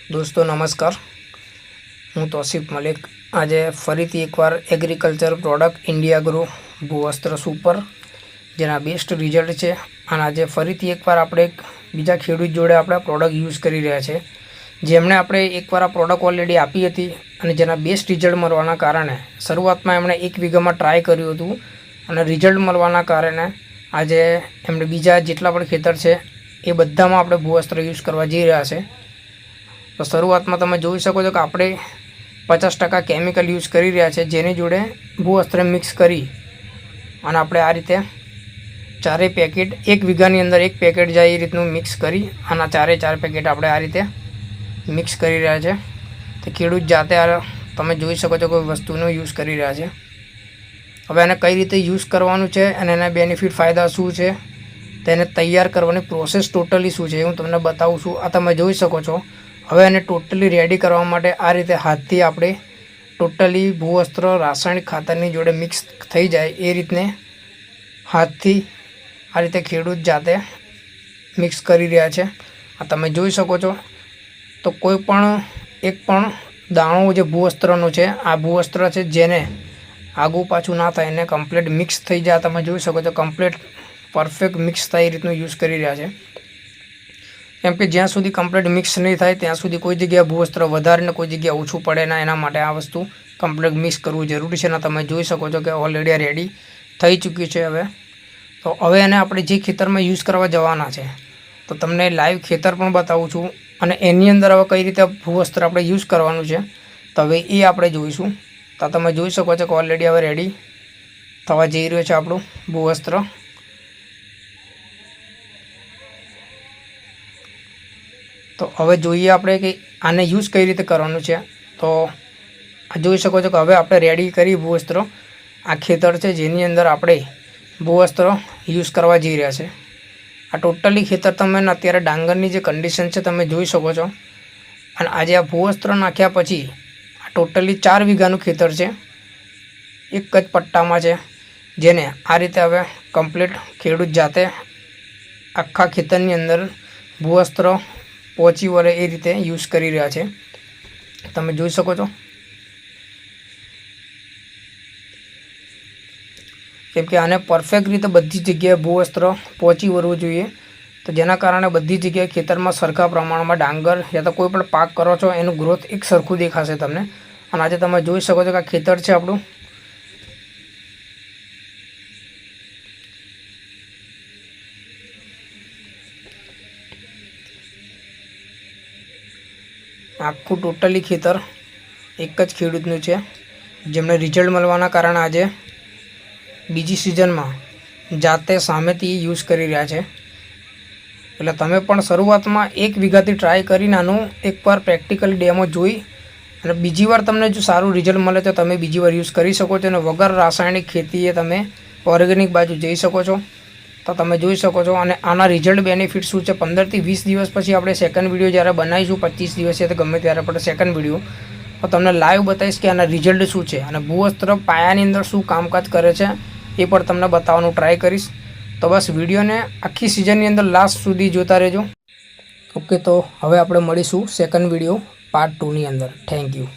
दोस्तों नमस्कार, हूँ तौसीफ मलिक। आज फरीथी एकवार एग्रीकल्चर प्रोडक्ट इंडिया ग्रो भूवस्त्र सुपर जेना बेस्ट रिजल्ट है। અને આજે ફરીથી એકવાર આપણે એક બીજા ખેડૂત જોડે આપણે પ્રોડક્ટ યુઝ કરી રહ્યા છે, જેમણે આપણે એકવાર આ પ્રોડક્ટ ઓલરેડી આપી હતી અને જેના બેસ્ટ રિઝલ્ટ મળવાના કારણે શરૂઆતમાં એમણે 1 વીઘામાં ટ્રાય કર્યું હતું અને રિઝલ્ટ મળવાના કારણે આજે એમણે બીજા જેટલા પણ ખેતર છે એ બધામાં આપણે ભૂવસ્ત્ર યુઝ કરવા જઈ રહ્યા છે। તો શરૂઆતમાં તમે જોઈ શકો છો કે આપણે 50% કેમિકલ યુઝ કરી રહ્યા છે, જેની જોડે ભૂવસ્ત્ર મિક્સ કરી અને આપણે આ રીતે ચારે પેકેટ 1 વીઘાની અંદર 1 પેકેટ જાય એ રીતનું મિક્સ કરી અને ચારે 4 પેકેટ આપણે આ રીતે મિક્સ કરી રહ્યા છે। તો ખેડૂત જાતે આ તમે જોઈ શકો છો કે વસ્તુનો યુઝ કરી રહ્યા છે। હવે એને કઈ રીતે યુઝ કરવાનું છે અને એના બેનિફિટ ફાયદા શું છે, તેને તૈયાર કરવાની પ્રોસેસ ટોટલી શું છે હું તમને બતાવું છું। આ તમે જોઈ શકો છો। હવે એને ટોટલી રેડી કરવા માટે આ રીતે હાથથી આપણે ટોટલી ભૂવસ્ત્ર રાસાયણિક ખાતરની જોડે મિક્સ થઈ જાય એ રીતને હાથથી આ રીતે ખેડૂત જાતે મિક્સ કરી રહ્યા છે। આ તમે જોઈ શકો છો। તો કોઈ પણ એક પણ દાણો જે ભૂવસ્ત્રનો છે, આ ભૂવસ્ત્ર છે જેને આગું પાછું ના થાય એને કમ્પ્લીટ મિક્સ થઈ જાય। તમે જોઈ શકો છો કમ્પ્લીટ પરફેક્ટ મિક્સ થાય એ રીતનું યુઝ કરી રહ્યા છે, કેમ કે જ્યાં સુધી કમ્પ્લીટ મિક્સ નહીં થાય ત્યાં સુધી કોઈ જગ્યાએ ભૂવસ્ત્ર વધારે ને કોઈ જગ્યાએ ઓછું પડે ના, એના માટે આ વસ્તુ કમ્પ્લીટ મિક્સ કરવું જરૂરી છે। ને તમે જોઈ શકો છો કે ઓલરેડી રેડી થઈ ચૂક્યું છે। તો હવે એને આપણે જે ખેતરમાં યુઝ કરવા જવાના છે તો તમને લાઈવ ખેતર પણ બતાવું છું અને એની અંદર હવે કઈ રીતે ભૂવસ્ત્ર આપણે યુઝ કરવાનું છે તો હવે એ આપણે જોઈશું। તો તમે જોઈ શકો છો કે ઓલરેડી હવે રેડી થવા જઈ રહ્યું છે આપણું ભૂવસ્ત્ર। તો હવે જોઈએ આપણે કે આને યુઝ કઈ રીતે કરવાનું છે। તો આ જોઈ શકો છો કે હવે આપણે રેડી કરી ભૂવસ્ત્ર। આ ખેતર છે જેની અંદર આપણે ભૂવસ્ત્ર યુઝ કરવા જઈ રહ્યા છે। આ ટોટલી ખેતર તમે અત્યારે ડાંગરની જે કન્ડિશન છે તમે જોઈ શકો છો। અને આજે આ ભૂવસ્ત્ર નાખ્યા પછી આ ટોટલી 4 વીઘાનું ખેતર છે, એક જ પટ્ટામાં છે, જેને આ રીતે હવે કમ્પ્લીટ ખેડૂત જાતે આખા ખેતરની અંદર ભૂવસ્ત્ર પહોંચી વળે એ રીતે યુઝ કરી રહ્યા છે। તમે જોઈ શકો છો કેમ કે આને પરફેક્ટ રીતે બધી જગ્યાએ ભૂવસ્ત્ર પહોંચી વળવું જોઈએ, તો જેના કારણે બધી જગ્યાએ ખેતરમાં સરખા પ્રમાણમાં ડાંગર યા તો કોઈ પણ પાક કરો છો એનું ગ્રોથ એક સરખું દેખાશે તમને। અને આજે તમે જોઈ શકો છો કે આ ખેતર છે આપણું। આખું ટોટલી ખેતર એક જ ખેડૂતનું છે, જેમને રિઝલ્ટ મળવાના કારણે આજે બીજી સિઝનમાં જાતે સામેથી યુઝ કરી રહ્યા છે। એટલે તમે પણ શરૂઆતમાં 1 વીઘાથી ટ્રાય કરીને આનું એકવાર પ્રેક્ટિકલ ડેમો જોઈ અને બીજી વાર તમને જો સારું રિઝલ્ટ મળે તો તમે બીજી વાર યુઝ કરી શકો છો અને વગર રાસાયણિક ખેતીએ તમે ઓર્ગેનિક બાજુ જઈ શકો છો। તો તમે જોઈ શકો છો। અને આના રિઝલ્ટ બેનિફિટ શું છે 15 થી 20 દિવસ પછી આપણે સેકન્ડ વિડીયો જ્યારે બનાવીશું 25 દિવસે તો ગમે ત્યારે આપણે સેકન્ડ વિડીયો તો તમને લાઈવ બતાવીશ કે આના રિઝલ્ટ શું છે અને ભૂવસ્ત્ર પાયાની અંદર શું કામકાજ કરે છે એ પણ તમને બતાવવાનું ટ્રાય કરીશ। તો બસ વિડીયોને આખી સિઝનની અંદર લાસ્ટ સુધી જોતા રહેજો। ઓકે, તો હવે આપણે મળીશું સેકન્ડ વિડીયો પાર્ટ 2ની અંદર। Thank you.